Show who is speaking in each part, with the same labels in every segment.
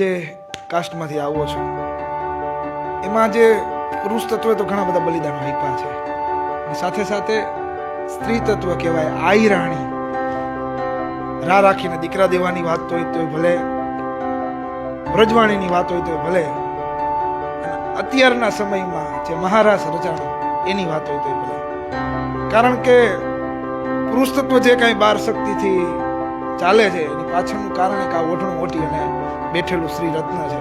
Speaker 1: જે કાસ્ટમાંથી આવો છો એમાં જે પુરુષ તત્વ તો ઘણા બધા બલિદાનો આપ્યા છે અને સાથે સાથે સ્ત્રી તત્વ કહેવાય આઈ રાણી રા રાખીને દીકરા દેવાની વાત હોય તો ભલે, વ્રજવાણીની વાત હોય તો ભલે, અને અત્યારના સમયમાં જે મહારાસ રચાણો એની વાત હોય તો ભલે. કારણ કે પુરુષ તત્વ જે કાંઈ બાર શક્તિથી ચાલે છે એની પાછળનું કારણ એક આ ઓઢણું મોટી અને બેઠેલું શ્રી રત્ન છે.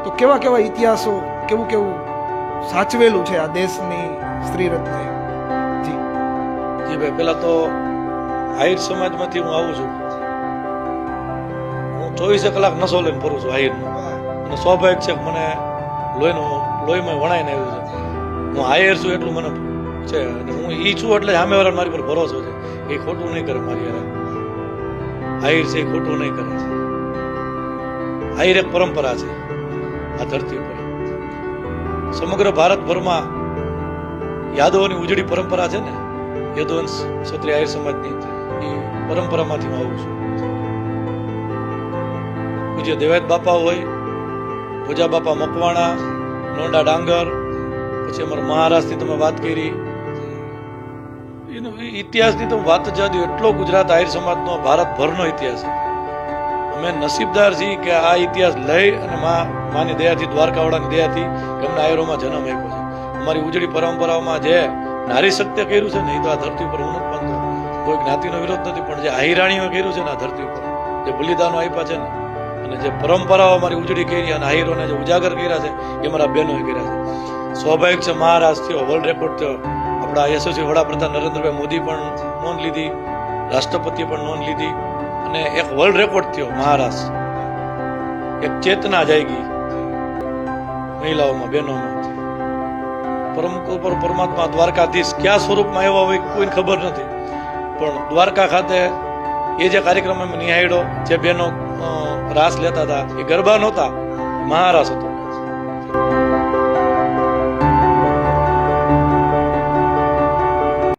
Speaker 1: તો કેવા કેવા ઇતિહાસો, કેવું કેવું સાચવેલું છે આ દેશની સ્ત્રી રત્ન. જી
Speaker 2: જી ભાઈ, પેલા તો આહિર સમાજમાંથી હું આવું છું. હું 24 કલાક નશો લઈને ફરું છું આહિરનો, અને સ્વાભાવિક છે મને લોહીમાં વણાઈને આવ્યું છે. હું આહિર છું એટલું મને છે, અને હું ઈ છું એટલે સામેવાળા મારી પર ભરોસો છે. એ ખોટું નહીં કરે મારી યાર. આહિર છે એ ખોટું નહીં કરે. આહિર એક પરંપરા છે આ ધરતી પર. સમગ્ર ભારતભરમાં યાદવોની ઉજળી પરંપરા છે ને, યદુવંશ ક્ષત્રિય આહિર સમાજની, એ પરંપરામાંથી હું આવું છું. પૂજ્ય દેવાયત બાપા હોય, ભોજા બાપા મકવાણા, નોંડા ડાંગર, પછી અમારા મહારાષ્ટ્રની તમે વાત કરી, એનો ઇતિહાસની તો વાત જ જવા દો. એટલો ગુજરાત આહિર સમાજનો ભારતભરનો ઇતિહાસ છે. અમે નસીબદાર છીએ કે આ ઇતિહાસ લઈ અને માની દયાથી, દ્વારકાવાળાની દયાથી એમના આહિરોમાં જન્મ આપ્યો છે. અમારી ઉજળી પરંપરાઓમાં જે નારી સત્ય કર્યું છે ને, એ તો આ ધરતી ઉપર હું નથી માનતો. કોઈ જ્ઞાતિનો વિરોધ નથી, પણ જે આહિરાણીઓ કર્યું છે ને આ ધરતી ઉપર, જે બલિદાનો આપ્યા છે ને, અને જે પરંપરાઓ અમારી ઉજળી કરી અને આહિરોને જે ઉજાગર કર્યા છે એ મારા બહેનોએ કર્યા છે. સ્વાભાવિક છે મહારાજ થયો, વર્લ્ડ રેકોર્ડ થયો. આપણા યશસ્વી વડાપ્રધાન નરેન્દ્રભાઈ મોદી પણ નોંધ લીધી, રાષ્ટ્રપતિએ પણ નોંધ લીધી, અને એક વર્લ્ડ રેકોર્ડ થયો મહારાષ્ટ્ર. એક ચેતના જાગી મહિલાઓમાં, બહેનોમાં. પરમાત્મા દ્વારકાધીશ કયા સ્વરૂપમાં આવ્યા હોય કોઈને ખબર નથી, પણ દ્વારકા ખાતે એ જે કાર્યક્રમ અમે નિહાળ્યો, જે બહેનો રાસ લેતા હતા, એ ગરબા નહોતા, મહારાસ હતો.